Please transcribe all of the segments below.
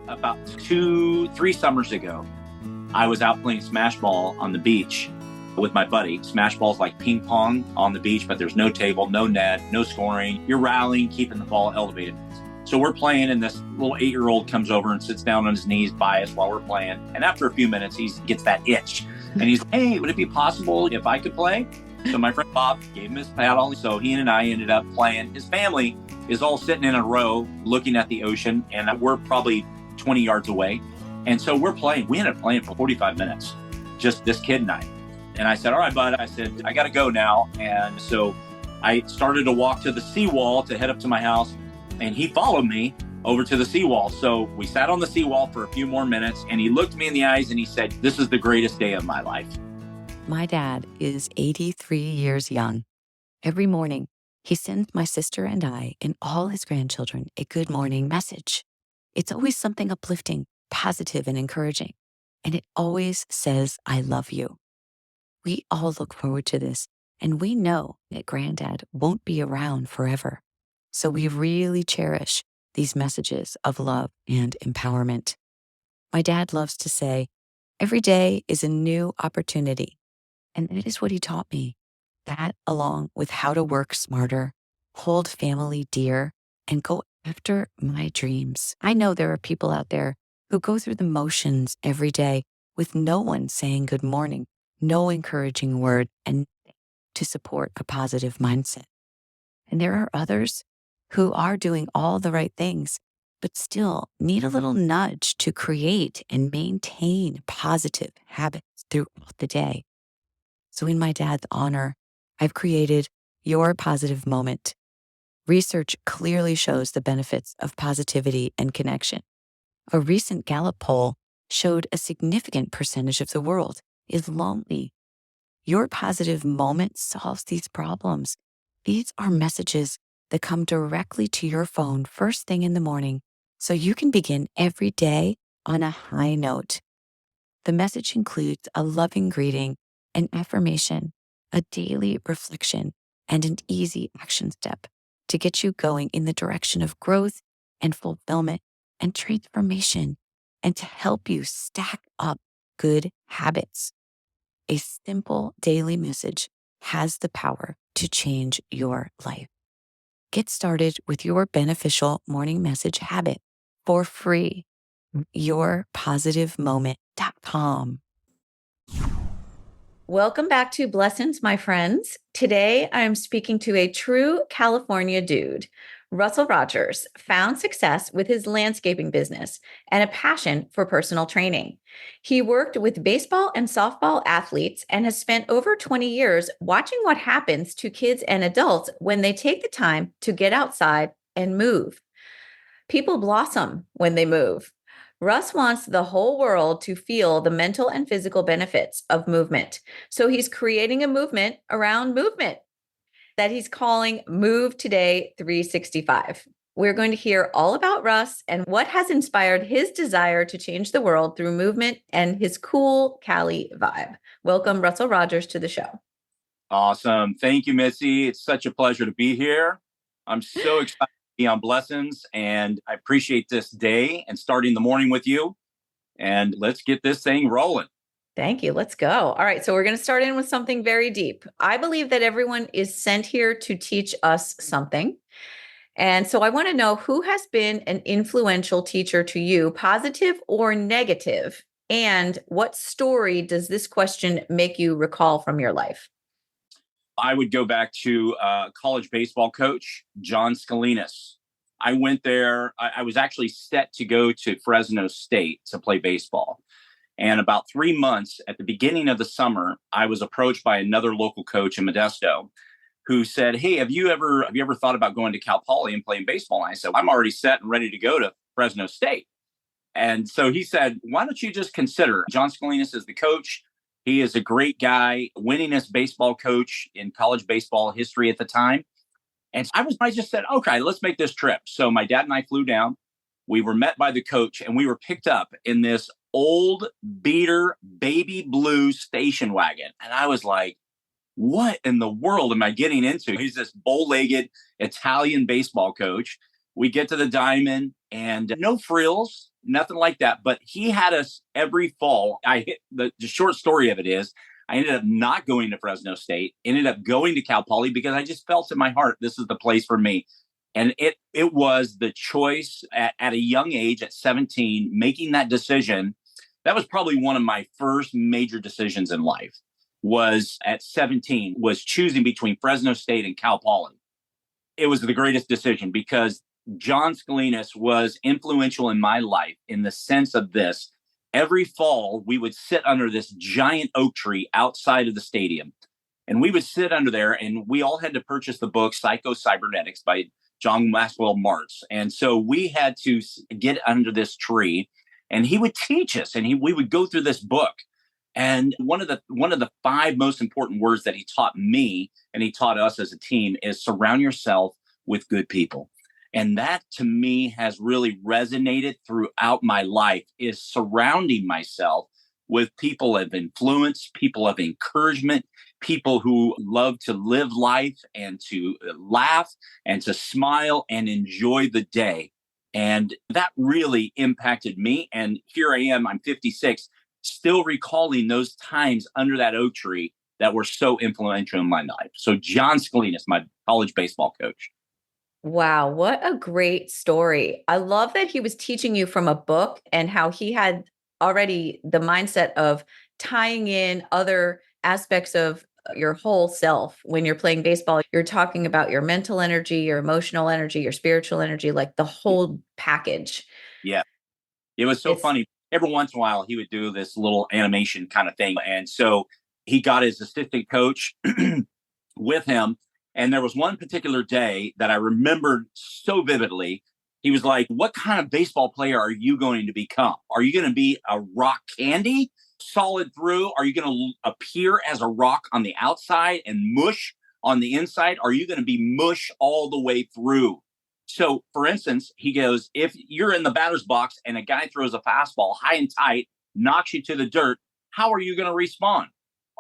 About 3 summers ago, I was out playing smash ball on the beach with my buddy. Smash ball's like ping pong on the beach, but there's no table, no net, no scoring. You're rallying, keeping the ball elevated. So we're playing, and this little 8-year-old comes over and sits down on his knees by us while we're playing. And after a few minutes, he gets that itch. And he's like, hey, would it be possible if I could play? So my friend Bob gave him his paddle. So he and I ended up playing. His family is all sitting in a row looking at the ocean, and we're probably 20 yards away. And so we're playing. We ended up playing for 45 minutes, just this kid and I. And I said, all right, bud. I said, I got to go now. And so I started to walk to the seawall to head up to my house. And he followed me over to the seawall. So we sat on the seawall for a few more minutes, and he looked me in the eyes and he said, this is the greatest day of my life. My dad is 83 years young. Every morning, he sends my sister and I and all his grandchildren a good morning message. It's always something uplifting, positive, and encouraging. And it always says, I love you. We all look forward to this, and we know that Granddad won't be around forever. So we really cherish these messages of love and empowerment. My dad loves to say, every day is a new opportunity. And that is what he taught me. That, along with how to work smarter, hold family dear, and go after my dreams. I know there are people out there who go through the motions every day with no one saying good morning, no encouraging word, and to support a positive mindset. And there are others who are doing all the right things, but still need a little nudge to create and maintain positive habits throughout the day. So in my dad's honor, I've created Your Positive Moment. Research clearly shows the benefits of positivity and connection. A recent Gallup poll showed a significant percentage of the world is lonely. Your Positive Moment solves these problems. These are messages that come directly to your phone first thing in the morning, so you can begin every day on a high note. The message includes a loving greeting, an affirmation, a daily reflection, and an easy action step to get you going in the direction of growth and fulfillment and transformation, and to help you stack up good habits. A simple daily message has the power to change your life. Get started with your beneficial morning message habit for free. yourpositivemoment.com. Welcome back to Blessings, my friends. Today, I'm speaking to a true California dude. Russell Rogers found success with his landscaping business and a passion for personal training. He worked with baseball and softball athletes and has spent over 20 years watching what happens to kids and adults when they take the time to get outside and move. People blossom when they move. Russ wants the whole world to feel the mental and physical benefits of movement. So he's creating a movement around movement that he's calling Move Today 365. We're going to hear all about Russ and what has inspired his desire to change the world through movement and his cool Cali vibe. Welcome, Russell Rogers, to the show. Awesome. Thank you, Mitzi. It's such a pleasure to be here. I'm so excited to be on Blessings, and I appreciate this day and starting the morning with you. And let's get this thing rolling. Thank you. Let's go. All right. So we're going to start in with something very deep. I believe that everyone is sent here to teach us something. And so I want to know, who has been an influential teacher to you, positive or negative? And what story does this question make you recall from your life? I would go back to college baseball coach, John Scalinas. I went there. I was actually set to go to Fresno State to play baseball. And about 3 months at the beginning of the summer, I was approached by another local coach in Modesto who said, hey, have you ever thought about going to Cal Poly and playing baseball? And I said, I'm already set and ready to go to Fresno State. And so he said, why don't you just consider? John Scalinas is the coach. He is a great guy, winningest baseball coach in college baseball history at the time. And I just said, okay, let's make this trip. So my dad and I flew down. We were met by the coach, and we were picked up in this old beater baby blue station wagon. And I was like, what in the world am I getting into? He's this bow-legged Italian baseball coach. We get to the diamond and no frills, nothing like that. But he had us every fall. I hit the short story of it is I ended up not going to Fresno State, ended up going to Cal Poly because I just felt in my heart, this is the place for me. And it was the choice at a young age, at 17, making that decision. That was probably one of my first major decisions in life was at 17, was choosing between Fresno State and Cal Poly. It was the greatest decision because John Scalinas was influential in my life in the sense of this. Every fall, we would sit under this giant oak tree outside of the stadium. And we would sit under there and we all had to purchase the book Psycho Cybernetics by John Maxwell Martz. And so we had to get under this tree and he would teach us and we would go through this book. And one of the five most important words that he taught me and he taught us as a team is surround yourself with good people. And that to me has really resonated throughout my life is surrounding myself with people of influence, people of encouragement, people who love to live life and to laugh and to smile and enjoy the day. And that really impacted me. And here I am, I'm 56, still recalling those times under that oak tree that were so influential in my life. So John Scalinas, my college baseball coach. Wow, what a great story. I love that he was teaching you from a book and how he had already the mindset of tying in other aspects of your whole self. When you're playing baseball, you're talking about your mental energy, your emotional energy, your spiritual energy, like the whole package. Yeah. It was so funny. Every once in a while, he would do this little animation kind of thing. And so he got his assistant coach with him. And there was one particular day that I remembered so vividly. He was like, what kind of baseball player are you going to become? Are you going to be a rock candy solid through? Are you going to appear as a rock on the outside and mush on the inside? Are you going to be mush all the way through? So, for instance, he goes, if you're in the batter's box and a guy throws a fastball high and tight, knocks you to the dirt, how are you going to respond?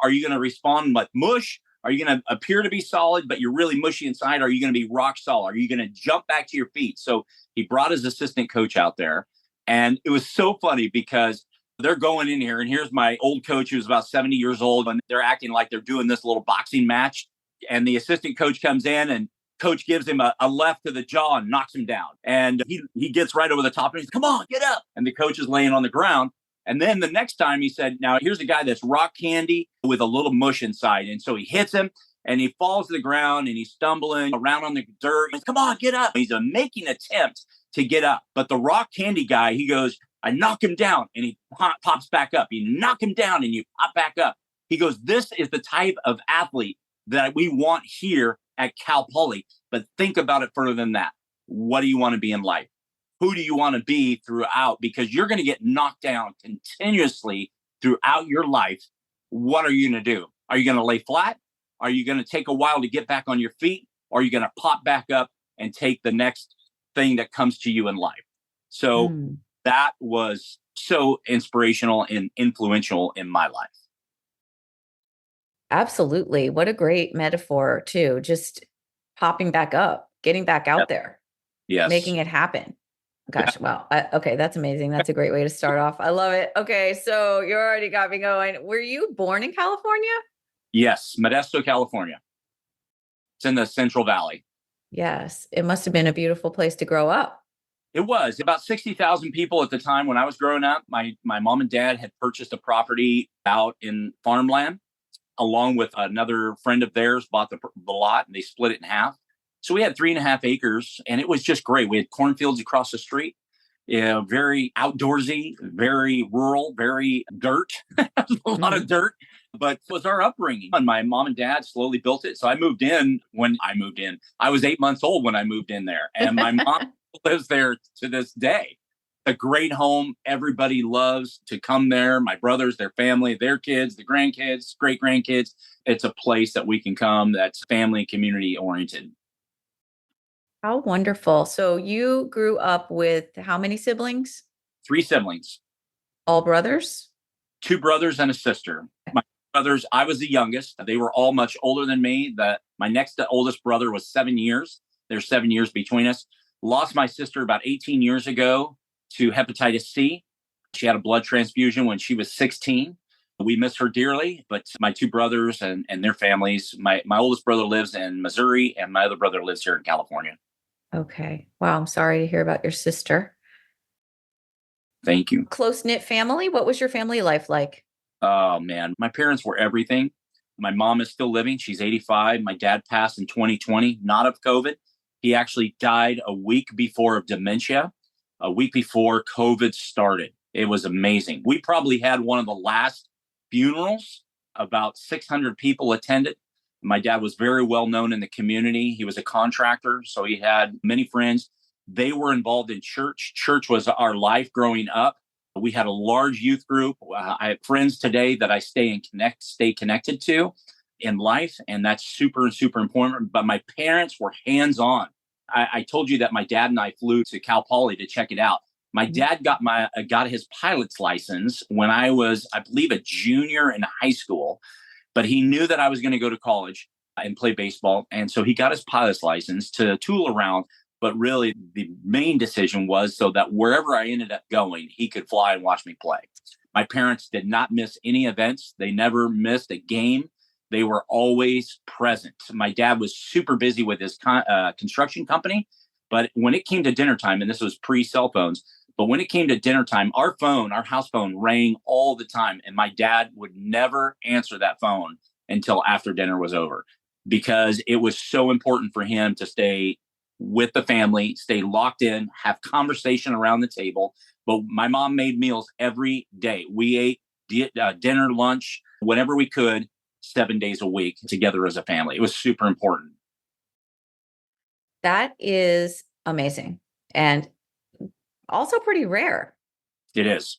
Are you going to respond like mush? Are you going to appear to be solid, but you're really mushy inside? Are you going to be rock solid? Are you going to jump back to your feet? So he brought his assistant coach out there. And it was so funny because they're going in here. And here's my old coach who's about 70 years old. And they're acting like they're doing this little boxing match. And the assistant coach comes in and coach gives him a left to the jaw and knocks him down. And he gets right over the top and he's, come on, get up. And the coach is laying on the ground. And then the next time he said, now here's a guy that's rock candy with a little mush inside. And so he hits him and he falls to the ground and he's stumbling around on the dirt. He's, come on, get up. He's making an attempt to get up. But the rock candy guy, he goes, I knock him down and he pops back up. You knock him down and you pop back up. He goes, this is the type of athlete that we want here at Cal Poly. But think about it further than that. What do you want to be in life? Who do you want to be throughout? Because you're going to get knocked down continuously throughout your life. What are you going to do? Are you going to lay flat? Are you going to take a while to get back on your feet? Or are you going to pop back up and take the next thing that comes to you in life? So that was so inspirational and influential in my life. Absolutely. What a great metaphor too. Just popping back up, getting back out there, making it happen. Gosh, wow. Okay, that's amazing. That's a great way to start off. I love it. Okay, so you already got me going. Were you born in California? Yes, Modesto, California. It's in the Central Valley. Yes, it must have been a beautiful place to grow up. It was about 60,000 people at the time when I was growing up. My mom and dad had purchased a property out in farmland, along with another friend of theirs bought the lot and they split it in half. So we had 3.5 acres and it was just great. We had cornfields across the street, very outdoorsy, very rural, very dirt, a lot of dirt, but it was our upbringing. And my mom and dad slowly built it. So I moved in when I moved in. I was 8 months old when I moved in there and my mom lives there to this day. A great home. Everybody loves to come there. My brothers, their family, their kids, the grandkids, great grandkids. It's a place that we can come that's family, community oriented. How wonderful. So you grew up with how many siblings? 3 siblings. All brothers? 2 brothers and a sister. My brothers, I was the youngest. They were all much older than me. My next oldest brother was 7 years. There's 7 years between us. Lost my sister about 18 years ago to hepatitis C. She had a blood transfusion when she was 16. We miss her dearly, but my two brothers and their families, my oldest brother lives in Missouri and my other brother lives here in California. Okay. Wow. I'm sorry to hear about your sister. Thank you. Close-knit family. What was your family life like? Oh man, my parents were everything. My mom is still living. She's 85. My dad passed in 2020, not of COVID. He actually died a week before of dementia, a week before COVID started. It was amazing. We probably had one of the last funerals. About 600 people attended. My dad was very well known in the community. He was a contractor, so he had many friends. They were involved in church. Church was our life growing up. We had a large youth group. I have friends today that I stay connected to in life, and that's super, super important. But my parents were hands-on. I told you that my dad and I flew to Cal Poly to check it out. My dad got his pilot's license when I was, I believe, a junior in high school, but he knew that I was going to go to college and play baseball, and so he got his pilot's license to tool around. But really, the main decision was so that wherever I ended up going, he could fly and watch me play. My parents did not miss any events. They never missed a game. They were always present. My dad was super busy with his construction company. But when it came to dinner time, and this was pre-cell phones, but when it came to dinner time, our house phone rang all the time. And my dad would never answer that phone until after dinner was over because it was so important for him to stay with the family, stay locked in, have conversation around the table. But my mom made meals every day. We ate dinner, lunch, whenever we could, 7 days a week together as a family. It was super important. That is amazing and also pretty rare. It is.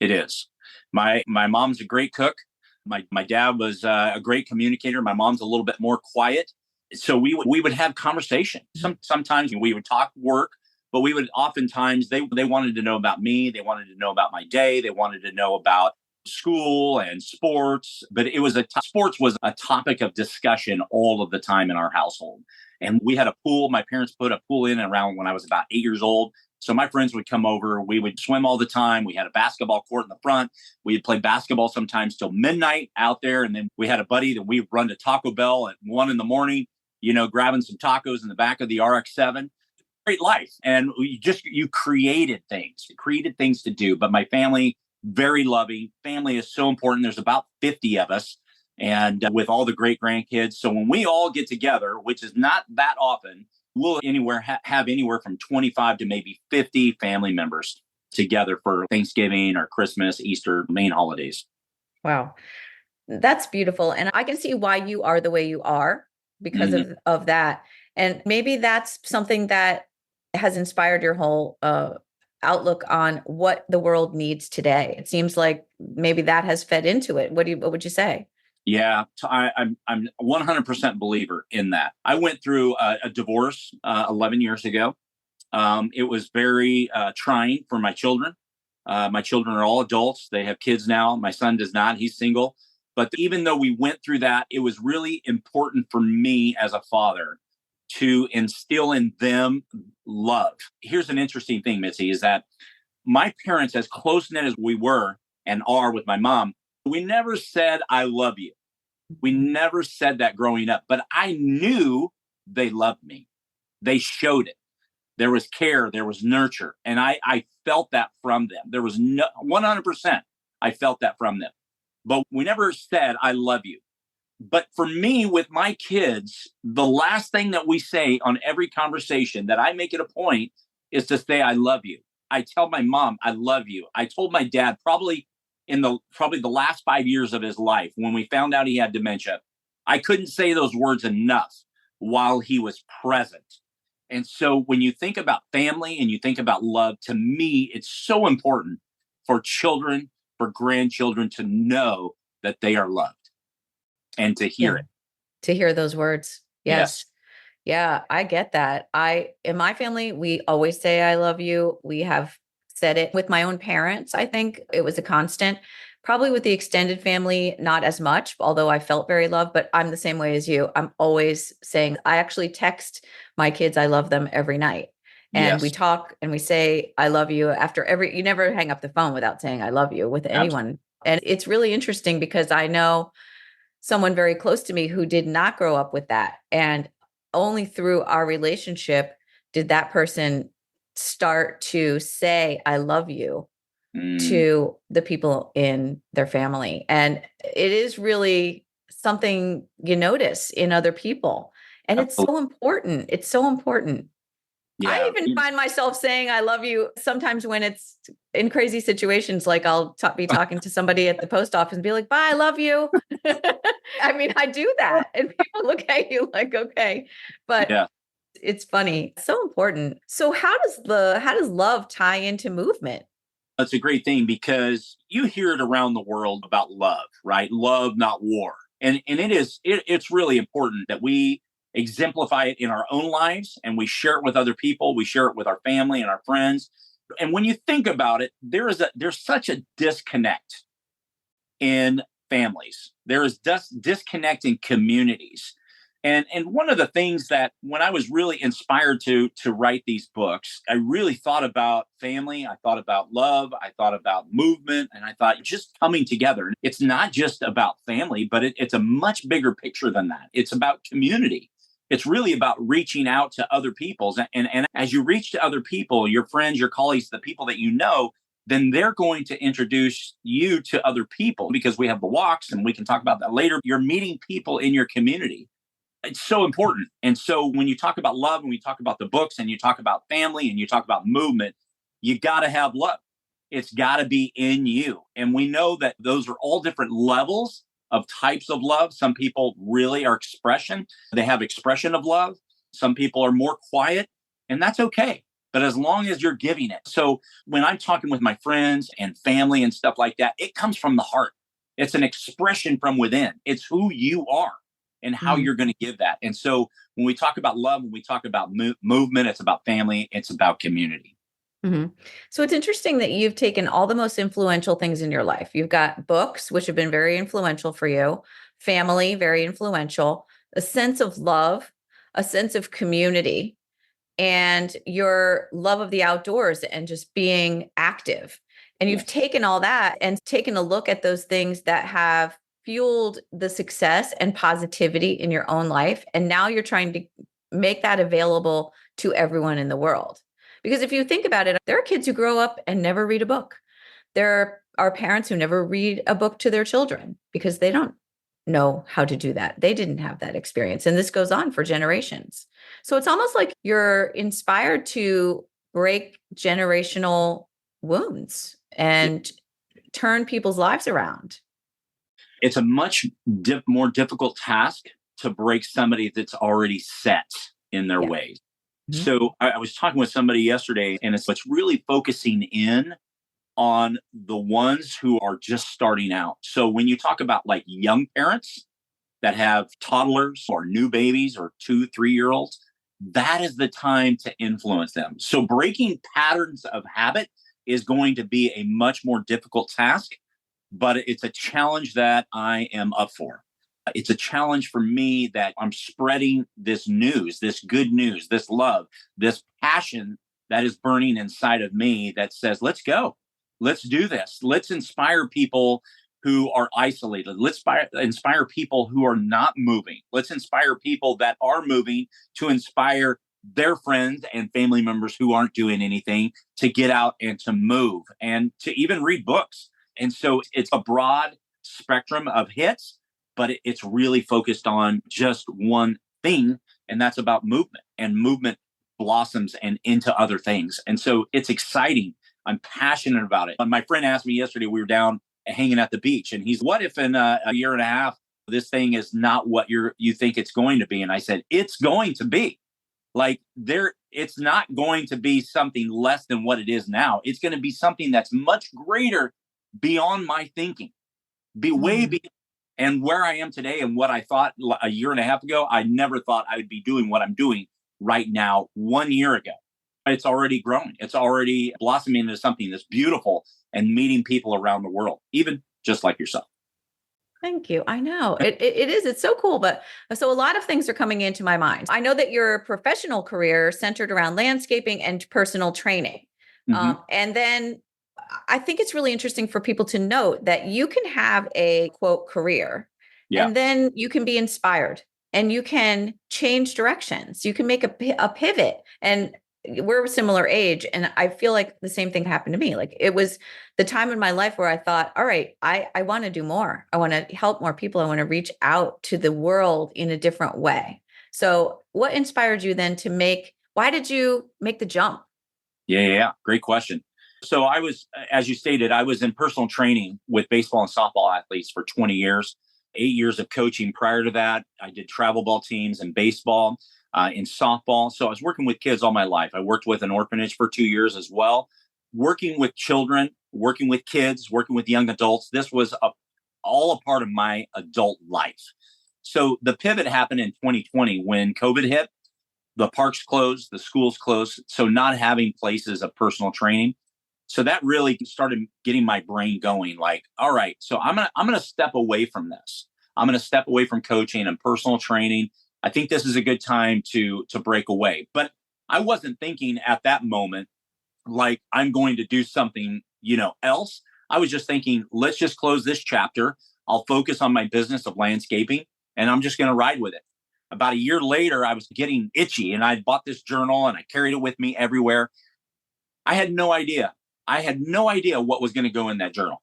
It is. My mom's a great cook. My dad was a great communicator. My mom's a little bit more quiet. So we would have conversation. Sometimes we would talk work, but we would oftentimes they wanted to know about me. They wanted to know about my day. They wanted to know about school and sports. But it was sports was a topic of discussion all of the time in our household. And we had a pool. My parents put a pool in around when I was about 8 years old. So my friends would come over. We would swim all the time. We had a basketball court in the front. We'd play basketball sometimes till midnight out there. And then we had a buddy that we'd run to Taco Bell at 1 a.m, grabbing some tacos in the back of the RX-7. Great life. And you created things to do. But my family, very loving. Family is so important. There's about 50 of us and with all the great grandkids. So when we all get together, which is not that often, we'll have anywhere from 25 to maybe 50 family members together for Thanksgiving or Christmas, Easter, main holidays. Wow. That's beautiful. And I can see why you are the way you are because of that. And maybe that's something that has inspired your whole outlook on what the world needs today. It seems like maybe that has fed into it. What would you say? Yeah, I'm 100% believer in that. I went through a divorce 11 years ago. It was very trying for my children. My children are all adults. They have kids now. My son does not. He's single. But even though we went through that, it was really important for me as a father to instill in them love. Here's an interesting thing, Mitzi, is that my parents, as close-knit as we were and are with my mom, we never said, I love you. We never said that growing up, but I knew they loved me. They showed it. There was care, there was nurture. And I felt that from them. There was 100%. I felt that from them, but we never said, I love you. But for me, with my kids, the last thing that we say on every conversation that I make it a point is to say, I love you. I tell my mom, I love you. I told my dad probably the last 5 years of his life, when we found out he had dementia, I couldn't say those words enough while he was present. And so when you think about family and you think about love, to me, it's so important for children, for grandchildren to know that they are loved and to hear it. To hear those words. Yes. Yeah, I get that. In my family, we always say, I love you. We have said it with my own parents. I think it was a constant. Probably with the extended family, not as much, although I felt very loved, but I'm the same way as you. I'm always saying, I actually text my kids, I love them every night. And we Yes. talk and we say, I love you after you never hang up the phone without saying, I love you with Absolutely. anyone. And it's really interesting because I know someone very close to me who did not grow up with that. And only through our relationship did that person start to say, I love you Mm, to the people in their family. And it is really something you notice in other people. And it's absolutely. so important. It's so important. I Yeah. even find myself saying I love you sometimes when it's in crazy situations. Like I'll be talking to somebody at the post office and be like, bye, I love you. I mean, I do that. And people look at you like, okay. But Yeah. it's funny. It's so important. So how does love tie into movement? That's a great thing because you hear it around the world about love, right? Love, not war. And it's really important that we exemplify it in our own lives and we share it with other people. We share it with our family and our friends. And when you think about it, there's such a disconnect in families. There is disconnect in communities. And one of the things that when I was really inspired to write these books, I really thought about family, I thought about love, I thought about movement, and I thought just coming together. It's not just about family, but it's a much bigger picture than that. It's about community. It's really about reaching out to other people's. And as you reach to other people, your friends, your colleagues, the people that you know, then they're going to introduce you to other people because we have the walks and we can talk about that later. You're meeting people in your community. It's so important. And so when you talk about love and we talk about the books and you talk about family and you talk about movement, you got to have love. It's got to be in you. And we know that those are all different levels of types of love. Some people really are expression. They have expression of love. Some people are more quiet, and that's okay. But as long as you're giving it. So when I'm talking with my friends and family and stuff like that, it comes from the heart. It's an expression from within. It's who you are and how Mhm. you're going to give that. And so when we talk about love, when we talk about movement, it's about family, it's about community. Mhm. So it's interesting that you've taken all the most influential things in your life. You've got books, which have been very influential for you, family, very influential, a sense of love, a sense of community, and your love of the outdoors and just being active. And you've Yes. taken all that and taken a look at those things that have fueled the success and positivity in your own life. And now you're trying to make that available to everyone in the world. Because if you think about it, there are kids who grow up and never read a book. There are parents who never read a book to their children because they don't know how to do that. They didn't have that experience. And this goes on for generations. So it's almost like you're inspired to break generational wounds Yeah. and turn people's lives around. It's a much more difficult task to break somebody that's already set in their Yeah. ways. Mhm. So I was talking with somebody yesterday, and it's really focusing in on the ones who are just starting out. So when you talk about like young parents that have toddlers or new babies or 2, 3 year olds, that is the time to influence them. So breaking patterns of habit is going to be a much more difficult task, but it's a challenge that I am up for. It's a challenge for me that I'm spreading this news, this good news, this love, this passion that is burning inside of me that says, let's go. Let's do this. Let's inspire people who are isolated. Let's inspire people who are not moving. Let's inspire people that are moving to inspire their friends and family members who aren't doing anything to get out and to move and to even read books. And so it's a broad spectrum of hits, but it's really focused on just one thing, and that's about movement. And movement blossoms and into other things. And so it's exciting. I'm passionate about it. And my friend asked me yesterday, we were down hanging at the beach, and he's, what if in a year and a half, this thing is not what you think it's going to be? And I said, it's going to be. Like it's not going to be something less than what it is now. It's going to be something that's much greater beyond my thinking, be way Mhm. beyond. And where I am today and what I thought a year and a half ago, I never thought I would be doing what I'm doing right now 1 year ago. It's already growing. It's already blossoming into something that's beautiful and meeting people around the world, even just like yourself. Thank you. I know it is. It's so cool. But so a lot of things are coming into my mind. I know that your professional career centered around landscaping and personal training. Hmm. And then I think it's really interesting for people to note that you can have a quote career Yeah. and then you can be inspired and you can change directions. You can make a pivot. And we're a similar age. And I feel like the same thing happened to me. Like it was the time in my life where I thought, all right, I want to do more. I want to help more people. I want to reach out to the world in a different way. So what inspired you then why did you make the jump? Yeah. Great question. So I was, as you stated, I was in personal training with baseball and softball athletes for 20 years, 8 years of coaching prior to that. I did travel ball teams in baseball, in softball. So I was working with kids all my life. I worked with an orphanage for 2 years as well. Working with children, working with kids, working with young adults. This was all a part of my adult life. So the pivot happened in 2020 when COVID hit. The parks closed, the schools closed. So not having places of personal training. So that really started getting my brain going like, all right, so I'm gonna step away from this. I'm gonna step away from coaching and personal training. I think this is a good time to break away. But I wasn't thinking at that moment like I'm going to do something, else. I was just thinking, let's just close this chapter. I'll focus on my business of landscaping and I'm just going to ride with it. About a year later, I was getting itchy and I bought this journal and I carried it with me everywhere. I had no idea. I had no idea what was going to go in that journal.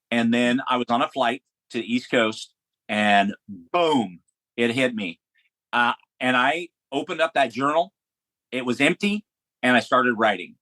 And then I was on a flight to the East Coast and boom, it hit me. And I opened up that journal. It was empty and I started writing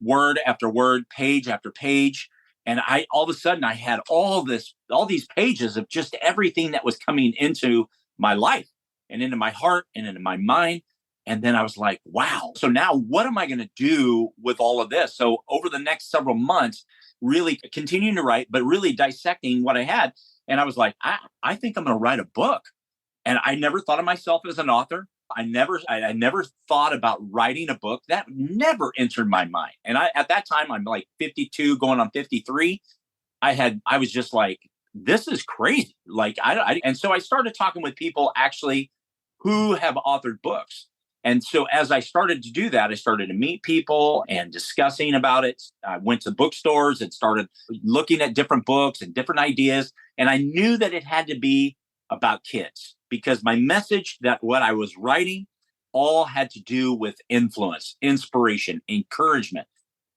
word after word, page after page. And I all of a sudden I had all these pages of just everything that was coming into my life and into my heart and into my mind. And then I was like, wow. So now what am I going to do with all of this? So over the next several months, really continuing to write, but really dissecting what I had. And I was like, I think I'm going to write a book. And I never thought of myself as an author. I never thought about writing a book. That never entered my mind. And at that time, I'm like 52, going on 53. I was just like, this is crazy. Like, and so I started talking with people actually who have authored books. And so as I started to do that, I started to meet people and discussing about it. I went to bookstores and started looking at different books and different ideas. And I knew that it had to be about kids because my message, that what I was writing, all had to do with influence, inspiration, encouragement.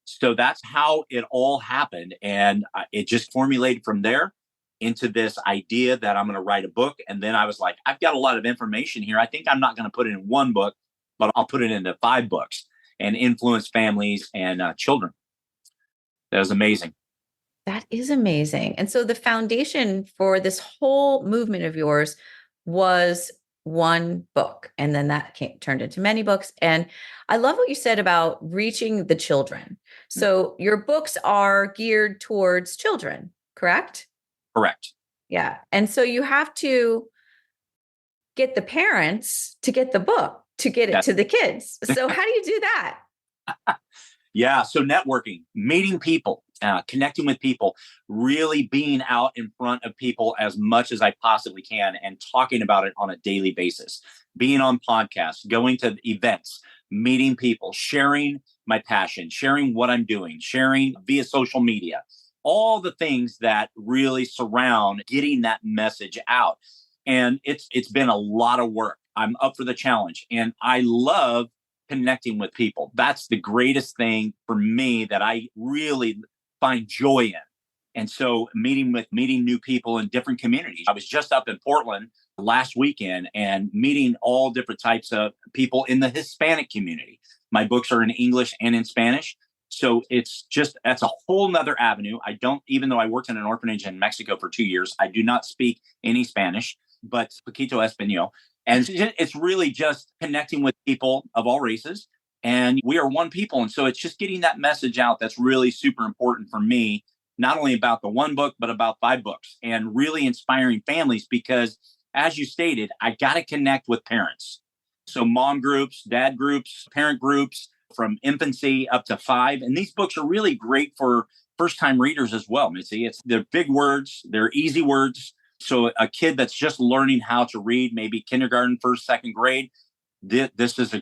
So that's how it all happened. And it just formulated from there into this idea that I'm going to write a book. And then I was like, I've got a lot of information here. I think I'm not going to put it in one book, but I'll put it into 5 books and influence families and children. That was amazing. That is amazing. And so the foundation for this whole movement of yours was one book. And then that turned into many books. And I love what you said about reaching the children. So your books are geared towards children, correct? Correct. Yeah. And so you have to get the parents to get the book to get it That's to the kids. So how do you do that? Yeah. So networking, meeting people, connecting with people, really being out in front of people as much as I possibly can and talking about it on a daily basis, being on podcasts, going to events, meeting people, sharing my passion, sharing what I'm doing, sharing via social media, all the things that really surround getting that message out. And it's been a lot of work. I'm up for the challenge and I love connecting with people. That's the greatest thing for me that I really find joy in. And so meeting new people in different communities. I was just up in Portland last weekend and meeting all different types of people in the Hispanic community. My books are in English and in Spanish. So that's a whole nother avenue. I don't, even though I worked in an orphanage in Mexico for 2 years, I do not speak any Spanish, but poquito español. And it's really just connecting with people of all races. And we are one people. And so it's just getting that message out that's really super important for me, not only about the one book, but about 5 books and really inspiring families because, as you stated, I got to connect with parents. So mom groups, dad groups, parent groups from infancy up to 5. And these books are really great for first time readers as well, Mitzi. They're big words, they're easy words So a kid that's just learning how to read, maybe kindergarten, first, second grade, these are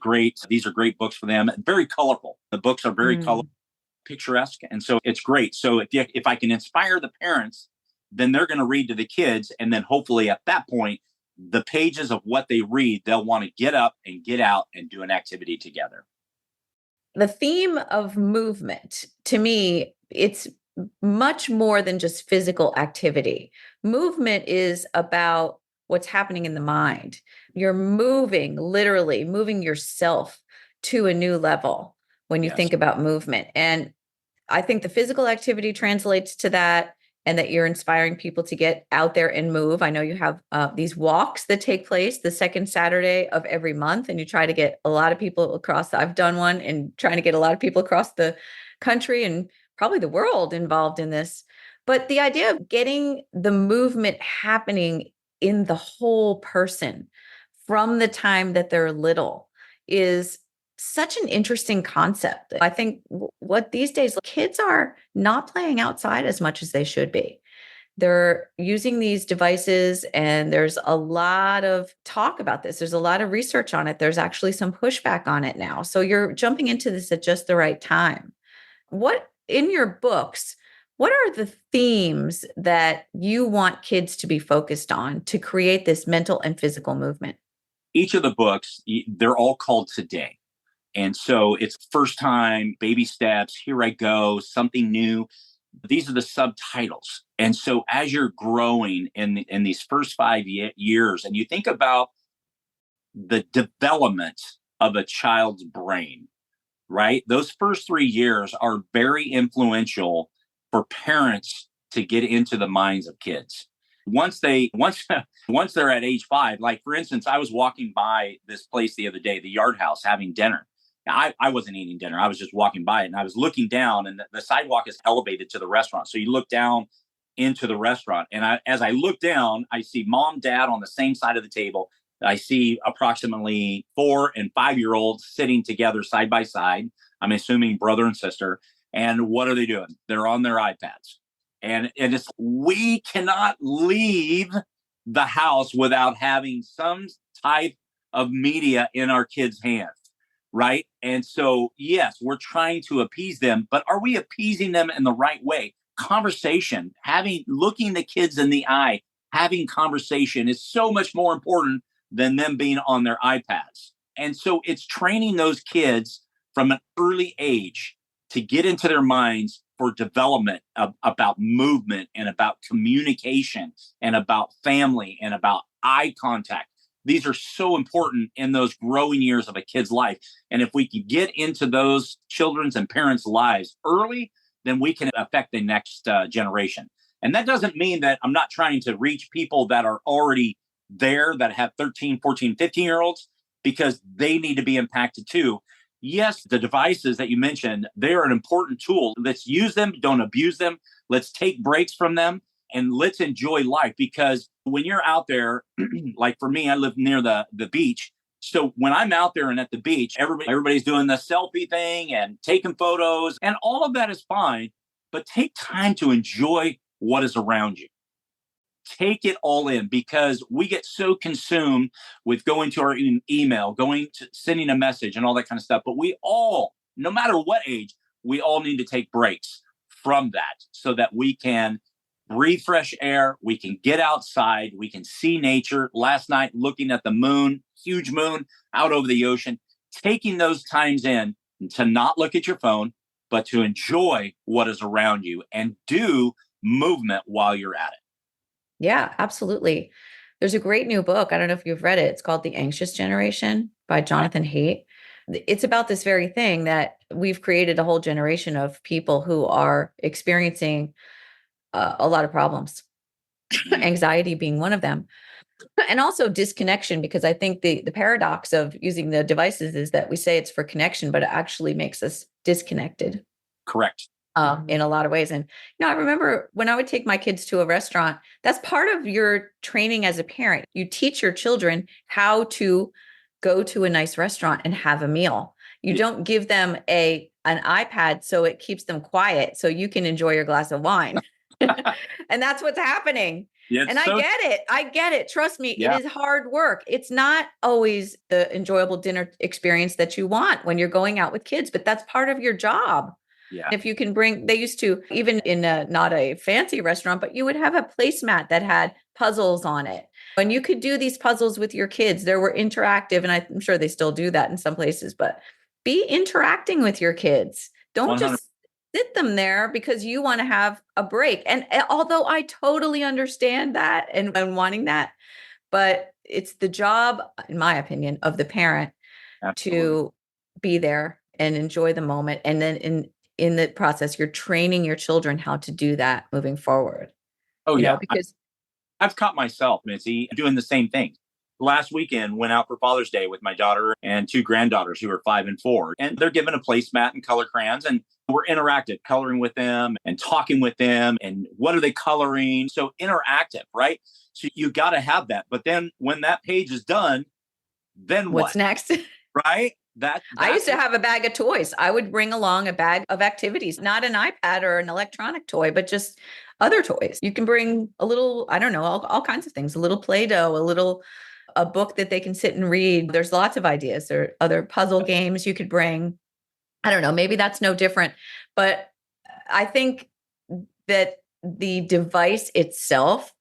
great books for them. Very colorful. The books are very colorful, picturesque. And so it's great. So if I can inspire the parents, then they're going to read to the kids. And then hopefully at that point, the pages of what they read, they'll want to get up and get out and do an activity together. The theme of movement, to me, it's much more than just physical activity. Movement is about what's happening in the mind. You're moving, literally moving yourself to a new level when you Yes. think about movement. And I think the physical activity translates to that, and that you're inspiring people to get out there and move. I know you have these walks that take place the second Saturday of every month, and you try to get a lot of people across. I've done one and trying to get a lot of people across the country and probably the world involved in this. But the idea of getting the movement happening in the whole person from the time that they're little is such an interesting concept. I think what these days kids are not playing outside as much as they should be. They're using these devices, and there's a lot of talk about this. There's a lot of research on it. There's actually some pushback on it now. So you're jumping into this at just the right time. What in your books, what are the themes that you want kids to be focused on to create this mental and physical movement? Each of the books, they're all called Today. And so it's first time, baby steps, here I go, something new. These are the subtitles. And so as you're growing in these first 5 years, and you think about the development of a child's brain, right? Those first 3 years are very influential for parents to get into the minds of kids. Once they're at age 5, like for instance, I was walking by this place the other day, the Yard House, having dinner. Now, I wasn't eating dinner. I was just walking by it, and I was looking down, and the sidewalk is elevated to the restaurant. So you look down into the restaurant, and as I look down, I see mom, dad on the same side of the table. I see approximately 4 and 5-year-olds sitting together side by side. I'm assuming brother and sister. And what are they doing? They're on their iPads. And we cannot leave the house without having some type of media in our kids' hands. Right. And so, yes, we're trying to appease them, but are we appeasing them in the right way? Conversation, looking the kids in the eye, having conversation is so much more important than them being on their iPads. And so it's training those kids from an early age to get into their minds for development about movement and about communication and about family and about eye contact. These are so important in those growing years of a kid's life. And if we can get into those children's and parents' lives early, then we can affect the next generation. And that doesn't mean that I'm not trying to reach people that are already there, that have 13, 14, 15-year-olds, because they need to be impacted too. Yes, the devices that you mentioned, they're an important tool. Let's use them, don't abuse them. Let's take breaks from them. And let's enjoy life, because when you're out there, like for me, I live near the beach. So when I'm out there and at the beach, everybody's doing the selfie thing and taking photos, and all of that is fine. But take time to enjoy what is around you. Take it all in, because we get so consumed with going to our email, sending a message and all that kind of stuff. But we all, no matter what age, we all need to take breaks from that so that we can breathe fresh air. We can get outside. We can see nature. Last night, looking at the moon, huge moon out over the ocean, taking those times in to not look at your phone, but to enjoy what is around you and do movement while you're at it. Yeah, absolutely. There's a great new book. I don't know if you've read it. It's called The Anxious Generation by Jonathan Haidt. It's about this very thing, that we've created a whole generation of people who are experiencing a lot of problems, anxiety being one of them, and also disconnection, because I think the paradox of using the devices is that we say it's for connection, but it actually makes us disconnected. Correct. In a lot of ways. And, I remember when I would take my kids to a restaurant, that's part of your training as a parent. You teach your children how to go to a nice restaurant and have a meal. You don't give them an iPad so it keeps them quiet so you can enjoy your glass of wine. And that's what's happening. Yeah, And I get it. I get it. Trust me, it yeah, is hard work. It's not always the enjoyable dinner experience that you want when you're going out with kids, but that's part of your job. yeah. If you can bring, they used to, even in a, not a fancy restaurant, but you would have a placemat that had puzzles on it. And you could do these puzzles with your kids. There were interactive, and I'm sure they still do that in some places, but be interacting with your kids. Don't 100. just sit them there because you want to have a break. And although I totally understand that and wanting that, but it's the job, in my opinion, of the parent Absolutely. to be there and enjoy the moment. And then in the process, you're training your children how to do that moving forward. Oh, yeah. Because I've caught myself, Mitzi, doing the same thing. Last weekend, went out for Father's Day with my daughter and two granddaughters who are 5 and 4. And they're given a placemat and color crayons. And we're interactive, coloring with them and talking with them. And what are they coloring? So interactive, right? So you got to have that. But then when that page is done, then what's what? next? Right? I used to have a bag of toys. I would bring along a bag of activities, not an iPad or an electronic toy, but just other toys. You can bring a little, I don't know, all kinds of things, a little Play-Doh, a book that they can sit and read. There's lots of ideas. There are other puzzle games you could bring. I don't know, maybe that's no different, but I think that the device itself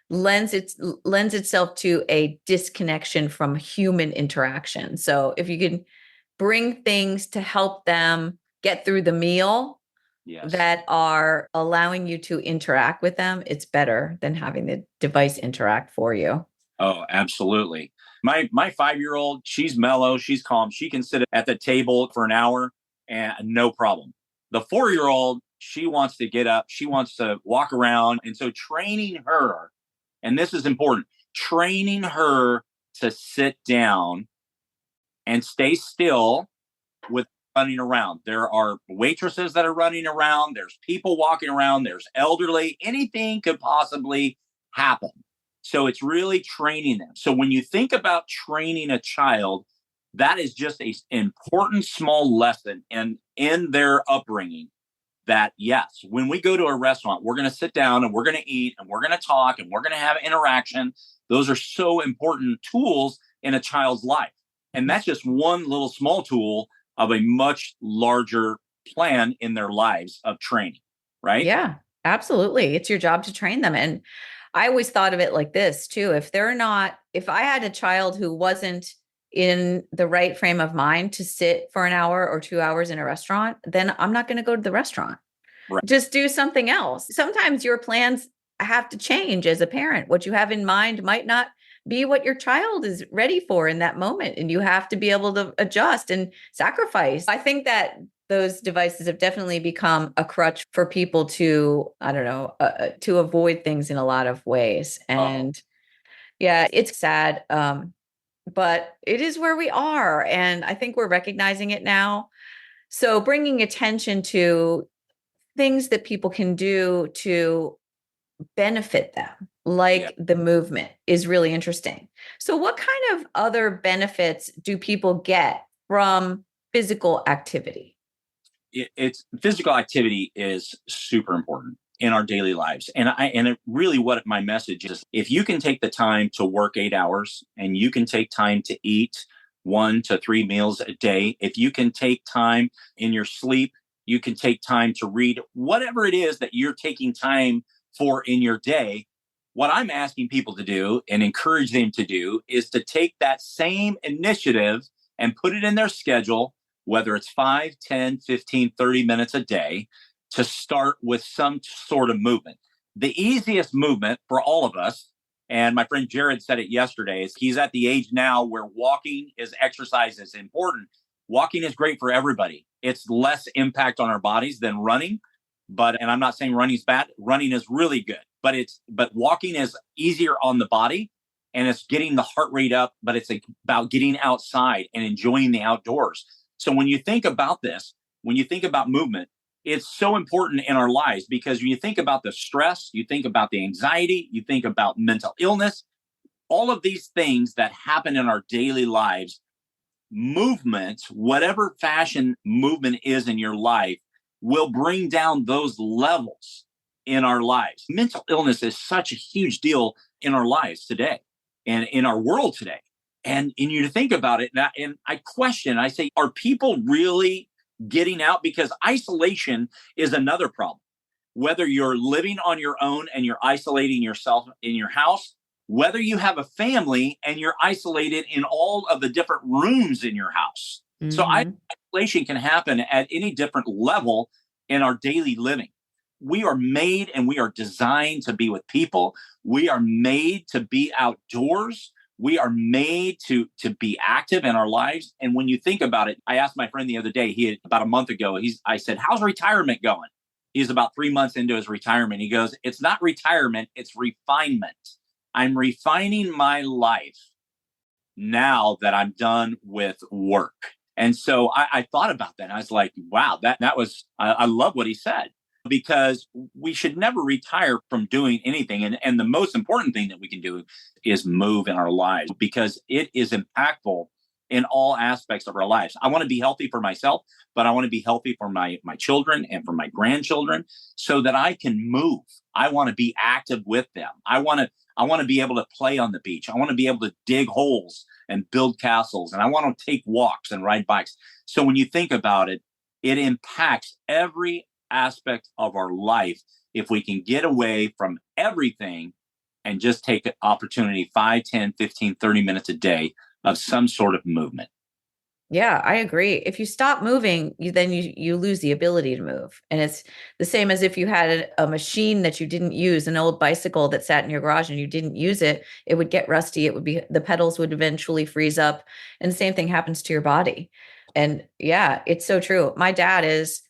lends itself to a disconnection from human interaction. So if you can bring things to help them get through the meal Yes. that are allowing you to interact with them, it's better than having the device interact for you. Oh, absolutely. My 5-year-old, she's mellow, she's calm. She can sit at the table for an hour and no problem. The 4-year-old, she wants to get up, she wants to walk around. And so training her, and this is important, training her to sit down and stay still with running around. There are waitresses that are running around, there's people walking around, there's elderly, anything could possibly happen. So it's really training them. So when you think about training a child, that is just an important small lesson in their upbringing that yes, when we go to a restaurant, we're going to sit down and we're going to eat and we're going to talk and we're going to have interaction. Those are so important tools in a child's life. And that's just one little small tool of a much larger plan in their lives of training, right? Yeah, absolutely. It's your job to train them. And I always thought of it like this too. If I had a child who wasn't in the right frame of mind to sit for an hour or 2 hours in a restaurant, then I'm not going to go to the restaurant. Right. Just do something else. Sometimes your plans have to change as a parent. What you have in mind might not be what your child is ready for in that moment. And you have to be able to adjust and sacrifice. I think that those devices have definitely become a crutch for people to, I don't know, to avoid things in a lot of ways. And yeah, it's sad. But it is where we are. And I think we're recognizing it now. So bringing attention to things that people can do to benefit them, like the movement, is really interesting. So what kind of other benefits do people get from physical activity? It's physical activity is super important in our daily lives. Really what my message is, if you can take the time to work 8 hours and you can take time to eat 1 to 3 meals a day, if you can take time in your sleep, you can take time to read, whatever it is that you're taking time for in your day. What I'm asking people to do and encourage them to do is to take that same initiative and put it in their schedule, whether it's 5, 10, 15, 30 minutes a day, to start with some sort of movement. The easiest movement for all of us, and my friend Jared said it yesterday, is he's at the age now where walking is exercise is important. Walking is great for everybody. It's less impact on our bodies than running, and I'm not saying running's bad. Running is really good, but walking is easier on the body and it's getting the heart rate up, but it's about getting outside and enjoying the outdoors. So when you think about this, when you think about movement, it's so important in our lives because when you think about the stress, you think about the anxiety, you think about mental illness, all of these things that happen in our daily lives, movement, whatever fashion movement is in your life, will bring down those levels. in our lives. Mental illness is such a huge deal in our lives today and in our world today. And you think about it, and I say, are people really getting out? Because isolation is another problem. Whether you're living on your own and you're isolating yourself in your house, whether you have a family and you're isolated in all of the different rooms in your house. So isolation can happen at any different level in our daily living. We are made and we are designed to be with people. We are made to be outdoors. We are made to be active in our lives. And when you think about it, I asked my friend the other day, about a month ago, I said, how's retirement going? He's about 3 months into his retirement. He goes, it's not retirement, it's refinement. I'm refining my life now that I'm done with work. And so I thought about that. And I was like, wow, I love what he said, because we should never retire from doing anything. And the most important thing that we can do is move in our lives, because it is impactful in all aspects of our lives. I want to be healthy for myself, but I want to be healthy for my children and for my grandchildren so that I can move. I want to be active with them. I want to be able to play on the beach. I want to be able to dig holes and build castles. And I want to take walks and ride bikes. So when you think about it, it impacts every aspect of our life if we can get away from everything and just take an opportunity 5, 10, 15, 30 minutes a day of some sort of movement. Yeah, I agree. If you stop moving, you lose the ability to move. And it's the same as if you had a machine that you didn't use, an old bicycle that sat in your garage and you didn't use it, it would get rusty. The pedals would eventually freeze up. And the same thing happens to your body. And yeah, it's so true. My dad is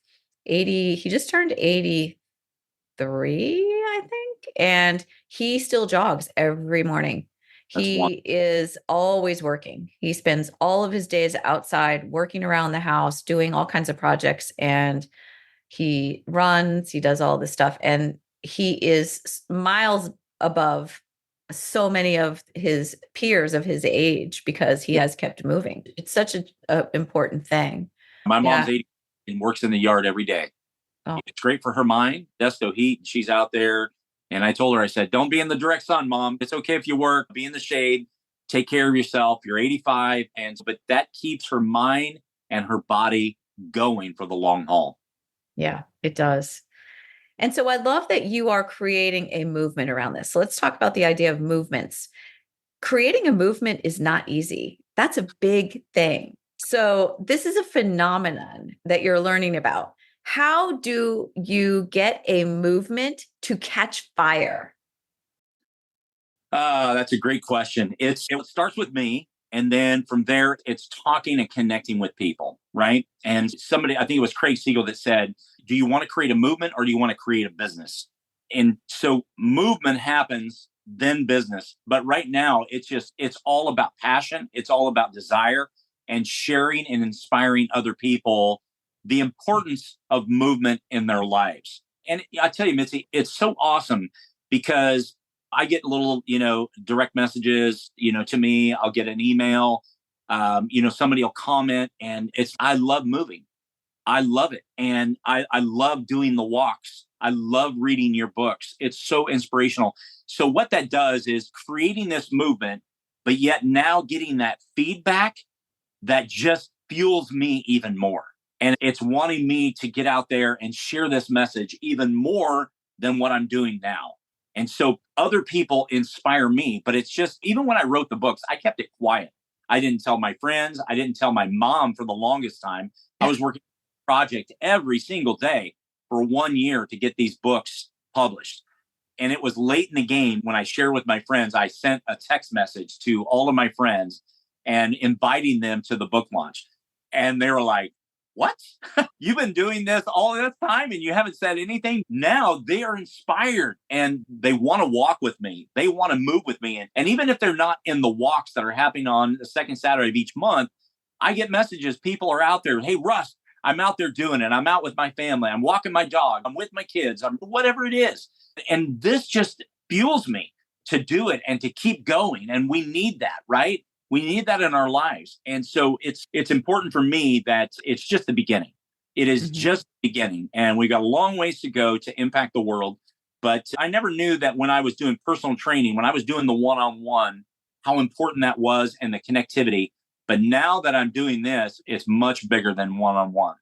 80, he just turned 83, I think, and he still jogs every morning. He is always working. He spends all of his days outside working around the house, doing all kinds of projects, and he runs, he does all this stuff, and he is miles above so many of his peers of his age because he has kept moving. It's such a important thing. My mom's 80 and works in the yard every day. Oh. It's great for her mind. Desto heat. She's out there. And I told her, I said, don't be in the direct sun, Mom. It's okay if you work, be in the shade, take care of yourself. You're 85. But that keeps her mind and her body going for the long haul. Yeah, it does. And so I love that you are creating a movement around this. So let's talk about the idea of movements. Creating a movement is not easy. That's a big thing. So this is a phenomenon that you're learning about. How do you get a movement to catch fire? That's a great question. It starts with me. And then from there, it's talking and connecting with people, right? And somebody, I think it was Craig Siegel that said, do you want to create a movement or do you want to create a business? And so movement happens, then business. But right now, it's all about passion. It's all about desire and sharing and inspiring other people the importance of movement in their lives. And I tell you, Mitzi, it's so awesome because I get little, direct messages, to me. I'll get an email, somebody will comment, and I love moving. I love it. And I love doing the walks. I love reading your books. It's so inspirational. So what that does is creating this movement, but yet now getting that feedback that just fuels me even more. And it's wanting me to get out there and share this message even more than what I'm doing now. And so other people inspire me, but it's just, even when I wrote the books, I kept it quiet. I didn't tell my friends. I didn't tell my mom for the longest time. I was working on a project every single day for 1 year to get these books published. And it was late in the game when I shared with my friends. I sent a text message to all of my friends and inviting them to the book launch. And they were like, what? You've been doing this all this time and you haven't said anything? Now they are inspired and they want to walk with me. They want to move with me. And even if they're not in the walks that are happening on the second Saturday of each month, I get messages. People are out there. Hey, Russ, I'm out there doing it. I'm out with my family. I'm walking my dog. I'm with my kids. I'm whatever it is. And this just fuels me to do it and to keep going. And we need that, right? We need that in our lives. And so it's important for me that it's just the beginning. It is just the beginning. And we got a long ways to go to impact the world. But I never knew that when I was doing personal training, when I was doing the one-on-one, how important that was and the connectivity. But now that I'm doing this, it's much bigger than one-on-one.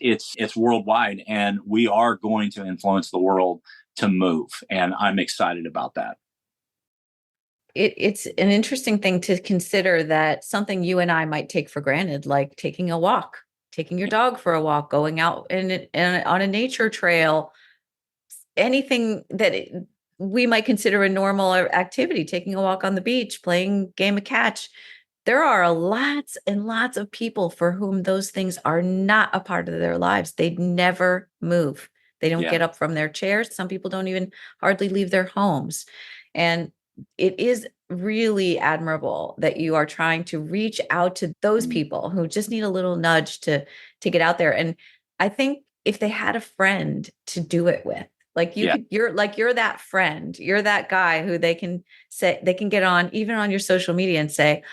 It's worldwide, and we are going to influence the world to move. And I'm excited about that. It's an interesting thing to consider, that something you and I might take for granted, like taking a walk, taking your dog for a walk, going out and on a nature trail, anything that we might consider a normal activity, taking a walk on the beach, playing game of catch. There are lots and lots of people for whom those things are not a part of their lives. They never move. They don't Yeah. get up from their chairs. Some people don't even hardly leave their homes. And it is really admirable that you are trying to reach out to those people who just need a little nudge to get out there. And I think if they had a friend to do it with, like Yeah. you're that friend, you're that guy who they can say, they can get on even on your social media and say,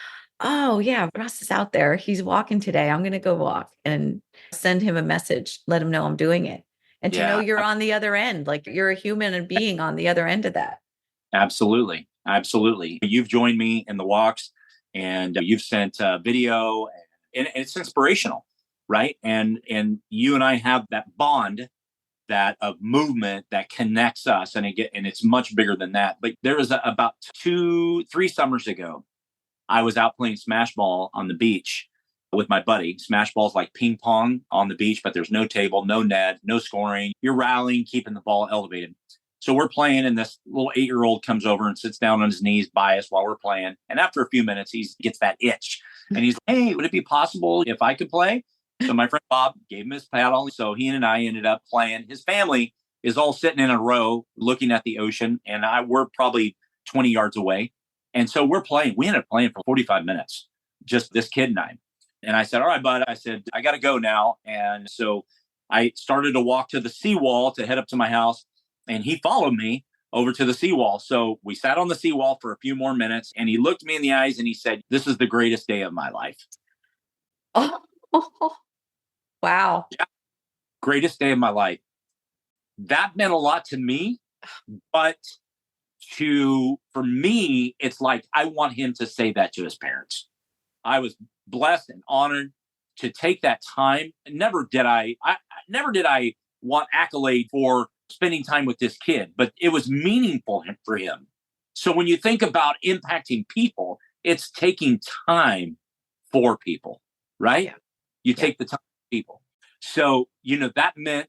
oh yeah, Russ is out there. He's walking today. I'm going to go walk, and send him a message, let him know I'm doing it. And to know Yeah. you're on the other end, like you're a human and being on the other end of that. Absolutely. Absolutely. You've joined me in the walks, and you've sent video, and it's inspirational, right? And you and I have that bond, that of movement that connects us, and it's much bigger than that. But there was about 3 summers ago, I was out playing smash ball on the beach with my buddy. Smash ball's like ping pong on the beach, but there's no table, no net, no scoring. You're rallying, keeping the ball elevated. So we're playing, and this little 8-year-old comes over and sits down on his knees by us while we're playing. And after a few minutes, he gets that itch. And he's like, hey, would it be possible if I could play? So my friend Bob gave him his paddle. So he and I ended up playing. His family is all sitting in a row looking at the ocean, and we're probably 20 yards away. And so we're playing. We ended up playing for 45 minutes, just this kid and I. And I said, all right, bud. I said, I got to go now. And so I started to walk to the seawall to head up to my house. And he followed me over to the seawall. So we sat on the seawall for a few more minutes, and he looked me in the eyes and he said, this is the greatest day of my life. Oh, wow. Yeah, greatest day of my life. That meant a lot to me, but for me, it's like, I want him to say that to his parents. I was blessed and honored to take that time. Never did I want accolade for spending time with this kid, but it was meaningful for him. So when you think about impacting people, it's taking time for people, right? Yeah. You take the time for people. So, that meant,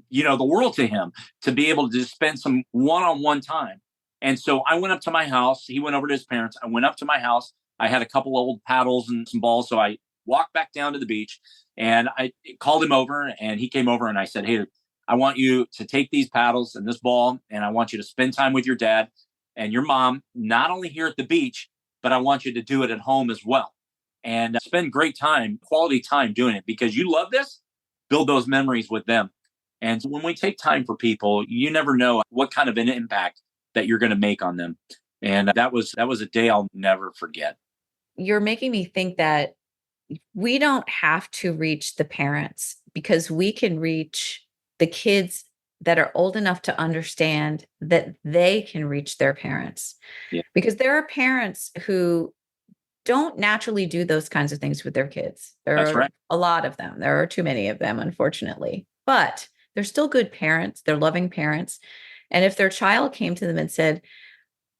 the world to him, to be able to just spend some one-on-one time. And so I went up to my house. He went over to his parents. I went up to my house. I had a couple old paddles and some balls. So I walked back down to the beach, and I called him over, and he came over, and I said, hey, I want you to take these paddles and this ball, and I want you to spend time with your dad and your mom, not only here at the beach, but I want you to do it at home as well. And spend great time, quality time doing it, because you love this. Build those memories with them. And when we take time for people, you never know what kind of an impact that you're going to make on them. And that was a day I'll never forget. You're making me think that we don't have to reach the parents, because we can reach the kids that are old enough to understand that they can reach their parents. Yeah. Because there are parents who don't naturally do those kinds of things with their kids. That's right. A lot of them. There are too many of them, unfortunately. But they're still good parents. They're loving parents. And if their child came to them and said,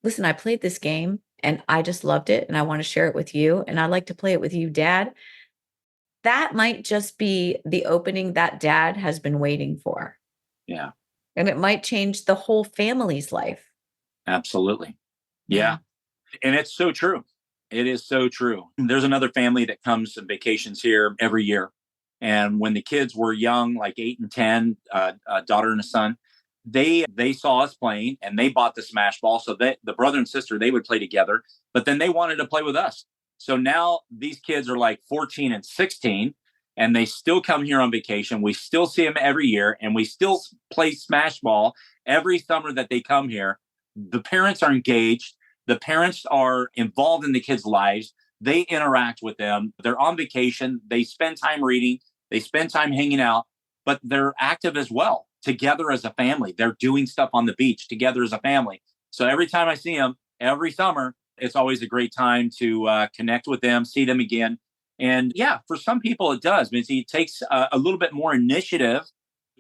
listen, I played this game and I just loved it, and I want to share it with you, and I'd like to play it with you, Dad, that might just be the opening that dad has been waiting for. Yeah. And it might change the whole family's life. Absolutely. Yeah. And it's so true. It is so true. There's another family that comes and vacations here every year. And when the kids were young, like 8 and 10, a daughter and a son, they saw us playing, and they bought the smash ball. So the brother and sister, they would play together, but then they wanted to play with us. So now these kids are like 14 and 16, and they still come here on vacation. We still see them every year, and we still play smash ball every summer that they come here. The parents are engaged. The parents are involved in the kids' lives. They interact with them. They're on vacation. They spend time reading. They spend time hanging out, but they're active as well together as a family. They're doing stuff on the beach together as a family. So every time I see them every summer, it's always a great time to connect with them, see them again. And yeah, for some people it does. Mitzi, it takes a little bit more initiative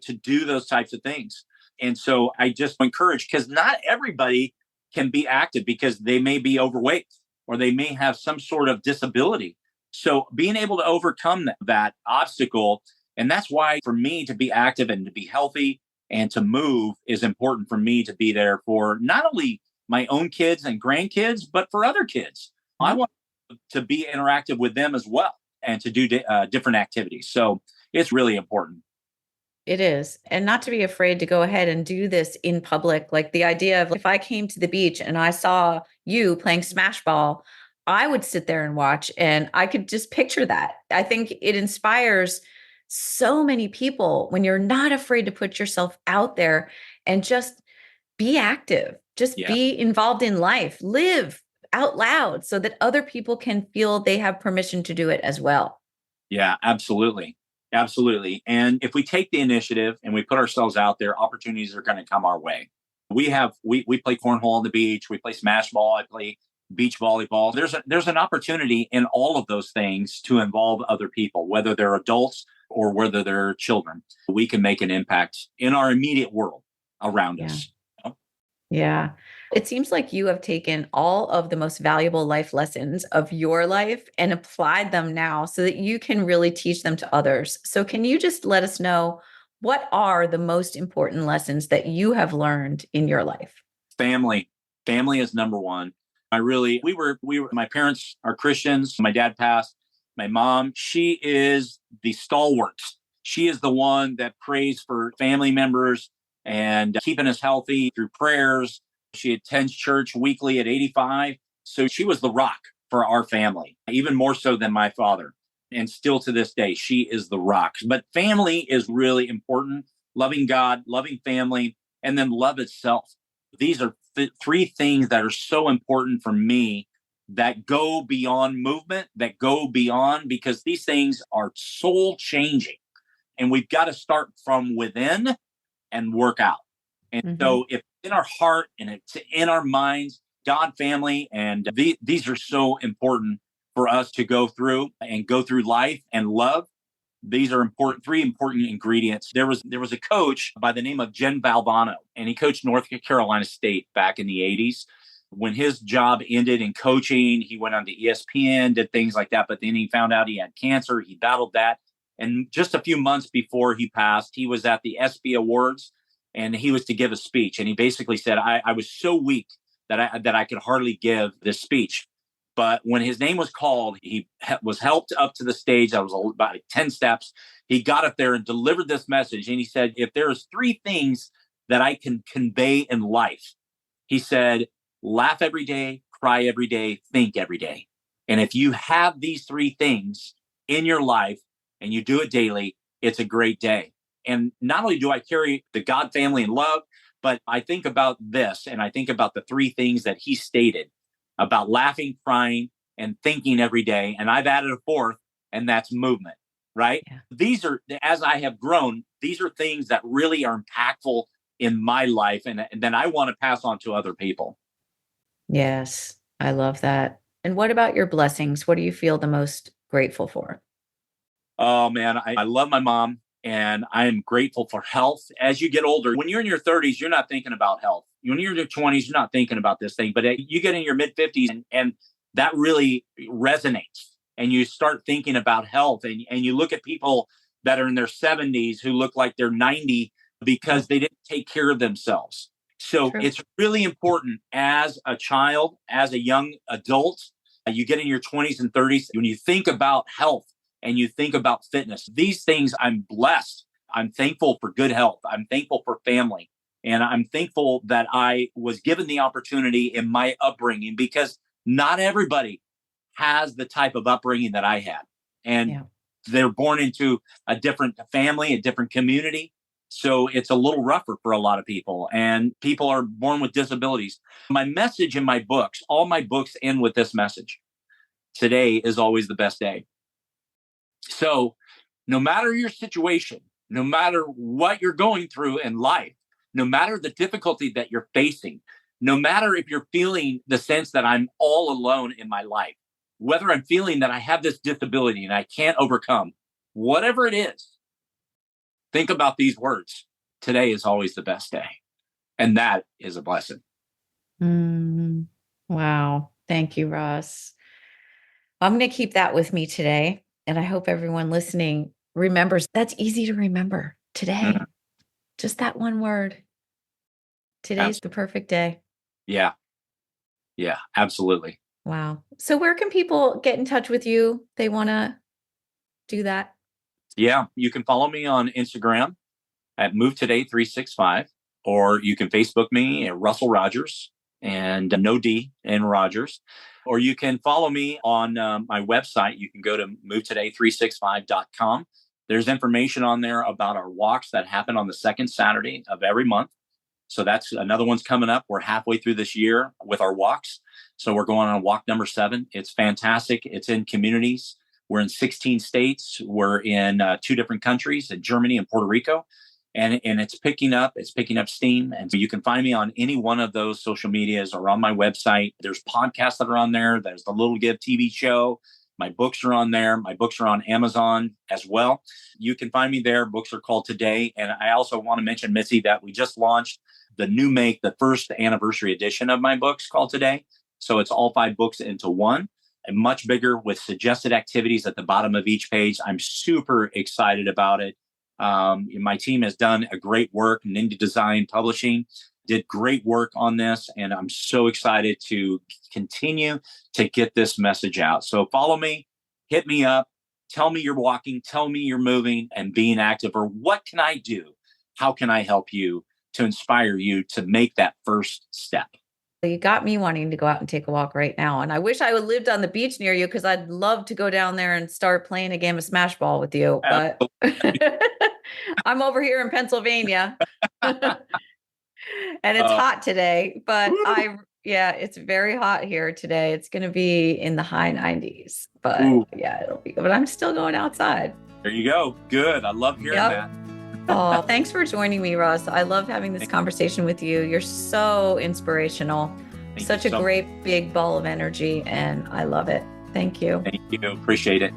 to do those types of things. And so I just encourage, because not everybody can be active because they may be overweight or they may have some sort of disability. So being able to overcome that obstacle, and that's why for me to be active and to be healthy and to move is important for me to be there for not only my own kids and grandkids, but for other kids. I want to be interactive with them as well and to do different activities. So it's really important. It is. And not to be afraid to go ahead and do this in public. Like the idea of if I came to the beach and I saw you playing smash ball, I would sit there and watch and I could just picture that. I think it inspires so many people when you're not afraid to put yourself out there and just be active, just Yeah. be involved in life, live out loud so that other people can feel they have permission to do it as well. Yeah, absolutely. Absolutely. And if we take the initiative and we put ourselves out there, opportunities are going to come our way. We play cornhole on the beach, we play smash ball, I play beach volleyball. There's an opportunity in all of those things to involve other people, whether they're adults or whether they're children. We can make an impact in our immediate world around Yeah. us. Yeah. It seems like you have taken all of the most valuable life lessons of your life and applied them now so that you can really teach them to others. So, can you just let us know what are the most important lessons that you have learned in your life? Family. Family is number one. My parents are Christians. My dad passed. My mom, she is the stalwart. She is the one that prays for family members and keeping us healthy through prayers. She attends church weekly at 85. So she was the rock for our family, even more so than my father. And still to this day, she is the rock. But family is really important. Loving God, loving family, and then love itself. These are three things that are so important for me that go beyond movement, that go beyond, because these things are soul changing. And we've got to start from within and work out. And so if in our heart and it's in our minds, God, family, and these are so important for us to go through life and love. These are three important ingredients. There was a coach by the name of Jen Valvano, and he coached North Carolina State back in the 80s. When his job ended in coaching, he went on to ESPN, did things like that. But then he found out he had cancer. He battled that. And just a few months before he passed, he was at the ESPY Awards and he was to give a speech. And he basically said, I was so weak that I could hardly give this speech. But when his name was called, he was helped up to the stage. That was about 10 steps. He got up there and delivered this message. And he said, if there's three things that I can convey in life, he said, laugh every day, cry every day, think every day. And if you have these three things in your life and you do it daily, it's a great day. And not only do I carry the God, family, and love, but I think about this and I think about the three things that he stated about laughing, crying, and thinking every day. And I've added a fourth, and that's movement, right? Yeah. These are, as I have grown, these are things that really are impactful in my life and then I want to pass on to other people. Yes, I love that. And what about your blessings? What do you feel the most grateful for? Oh, man, I love my mom. And I am grateful for health. As you get older, when you're in your 30s, you're not thinking about health. When you're in your 20s, you're not thinking about this thing. But you get in your mid 50s and that really resonates. And you start thinking about health. And you look at people that are in their 70s who look like they're 90 because they didn't take care of themselves. So True. It's really important as a child, as a young adult, you get in your 20s and 30s, when you think about health, and you think about fitness, these things, I'm blessed. I'm thankful for good health. I'm thankful for family. And I'm thankful that I was given the opportunity in my upbringing because not everybody has the type of upbringing that I had. And they're born into a different family, a different community. So it's a little rougher for a lot of people. And people are born with disabilities. My message in my books, all my books end with this message. Today is always the best day. So no matter your situation, no matter what you're going through in life, no matter the difficulty that you're facing, no matter if you're feeling the sense that I'm all alone in my life, whether I'm feeling that I have this disability and I can't overcome, whatever it is, think about these words. Today is always the best day. And that is a blessing. Wow. Thank you, Russ. I'm going to keep that with me today. And I hope everyone listening remembers that's easy to remember today. Mhm. Just that one word. Today's the perfect day. Yeah. Yeah, absolutely. Wow. So where can people get in touch with you? They want to do that. Yeah, you can follow me on Instagram at MoveToday365, or you can Facebook me at Russell Rogers and no D in Rogers, or you can follow me on my website. You can go to movetoday365.com. There's information on there about our walks that happen on the second Saturday of every month. So that's another one's coming up. We're halfway through this year with our walks. So we're going on walk number 7. It's fantastic. It's in communities. We're in 16 states. We're in 2 different countries, in Germany and Puerto Rico. And it's picking up steam. And so you can find me on any one of those social medias or on my website. There's podcasts that are on there. There's the Little Give TV show. My books are on there. My books are on Amazon as well. You can find me there. Books are called Today. And I also want to mention, Mitzi, that we just launched the first anniversary edition of my books called Today. So it's all 5 books into one, and much bigger with suggested activities at the bottom of each page. I'm super excited about it. My team has done a great work. Ninja Design Publishing did great work on this, and I'm so excited to continue to get this message out. So follow me, hit me up, tell me you're walking, tell me you're moving and being active, or what can I do? How can I help you to inspire you to make that first step? You got me wanting to go out and take a walk right now. And I wish I would lived on the beach near you, because I'd love to go down there and start playing a game of smash ball with you. But I'm over here in Pennsylvania and it's hot today, but it's very hot here today. It's going to be in the high 90s, but but I'm still going outside. There you go. Good. I love hearing that. Oh, thanks for joining me, Russ. I love having this conversation with you. You're so inspirational. Such a great big ball of energy, and I love it. Thank you. Thank you. Appreciate it.